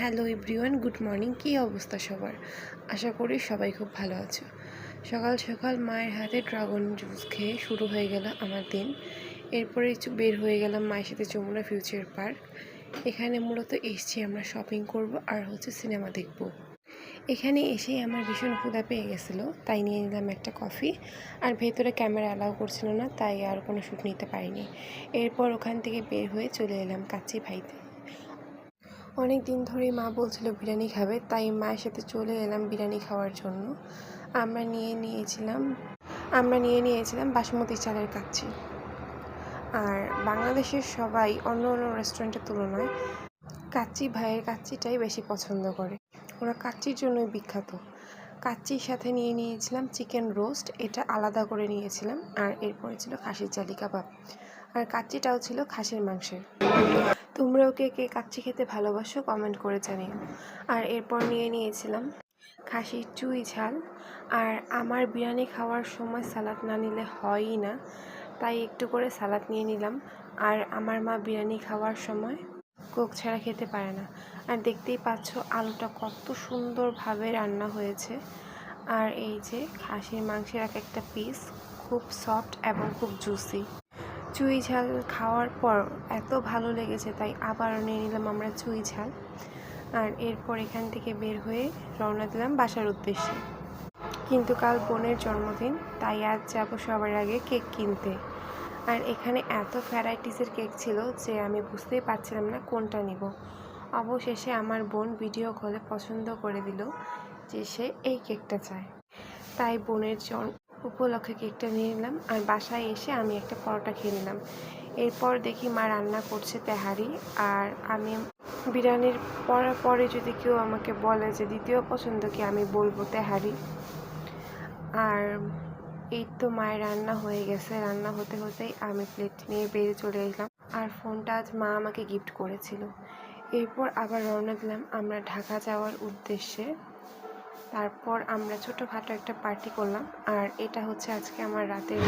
Hello everyone, good morning. কী অবস্থা সবার? আশা করি সবাই খুব ভালো আছো। সকাল সকাল মায়ের হাতে ড্রাগন জুস খেয়ে শুরু হয়ে গেল আমার দিন। এরপরে বের হয়ে গেলাম মায়ের সাথে যমুনা ফিউচার পার্ক। এখানে মূলত এসছি আমরা শপিং করব আর সিনেমা দেখব। এখানে এসেই আমার ভীষণ ক্ষুধা পেয়ে গেছিলো, তাই নিয়ে নিলাম একটা কফি। আর ভেতরে ক্যামেরা অ্যালাউ করছিল না, তাই আর কোনো শ্যুট নিতে পারিনি। এরপর ওখান থেকে বের হয়ে চলে এলাম কাচ্চি ভাইতে। অনেক দিন ধরেই মা বলছিল বিরিয়ানি খাবে, তাই মায়ের সাথে চলে এলাম বিরিয়ানি খাওয়ার জন্য। আমরা নিয়ে নিয়েছিলাম বাসমতি চালের কাচ্চি। আর বাংলাদেশের সবাই অন্য অন্য রেস্টুরেন্টের তুলনায় কাচ্চি ভাইয়ের কাচ্চিটাই বেশি পছন্দ করে। ওরা কাচ্চির জন্যই বিখ্যাত। কাচ্চির সাথে নিয়ে নিয়েছিলাম চিকেন রোস্ট, এটা আলাদা করে নিয়েছিলাম। আর এরপরে ছিল খাসির জালি কাবাব, আর কাচ্চিটাও ছিল খাসির মাংসের। তোমরাও কে কে কাচ্চি খেতে ভালোবাসো কমেন্ট করে জানিও। আর এরপর নিয়ে নিয়েছিলাম খাসির চুই ঝাল। আর আমার বিরিয়ানি খাওয়ার সময় সালাদ না নিলে হয়ই না, তাই একটু করে সালাদ নিয়ে নিলাম। আর আমার মা বিরিয়ানি খাওয়ার সময় কোক ছাড়া খেতে পারে না। আর দেখতেই পাচ্ছ আলুটা কত সুন্দরভাবে রান্না হয়েছে। আর এই যে খাসির মাংসের এক একটা পিস খুব সফট এবং খুব জুসি। চুই ঝাল খাওয়ার পর এত ভালো লেগেছে, তাই আবার নিয়ে নিলাম আমরা চুই ঝাল। আর এরপর এখান থেকে বের হয়ে রওনা দিলাম বাসার উদ্দেশ্যে। কিন্তু কাল বোনের জন্মদিন, তাই আজ যাব সবার আগে কেক কিনতে। আর এখানে এত ভ্যারাইটিসের কেক ছিল যে আমি বুঝতেই পারছিলাম না কোনটা নিব। অবশেষে আমার বোন ভিডিও কলে পছন্দ করে দিল যে সে এই কেকটা চায়, তাই বোনের উপলক্ষে কেকটা নিয়ে নিলাম। আর বাসায় এসে আমি একটা পরোটা খেয়ে নিলাম। এরপর দেখি মা রান্না করছে তেহারি। আর আমি বিরিয়ানির পরে যদি কেউ আমাকে বলে যে দ্বিতীয় পছন্দ কি, আমি বলবো তেহারি। আর এই তো মায়ের রান্না হয়ে গেছে। রান্না হতে হতেই আমি প্লেট নিয়ে বেরিয়ে চলে এলাম। আর ফোনটা আজ মা আমাকে গিফট করেছিল। এরপর আবার রওনা দিলাম আমরা ঢাকা যাওয়ার উদ্দেশ্যে। তারপর আমরা ছোটোখাটো একটা পার্টি করলাম। আর এটা হচ্ছে আজকে আমার রাতের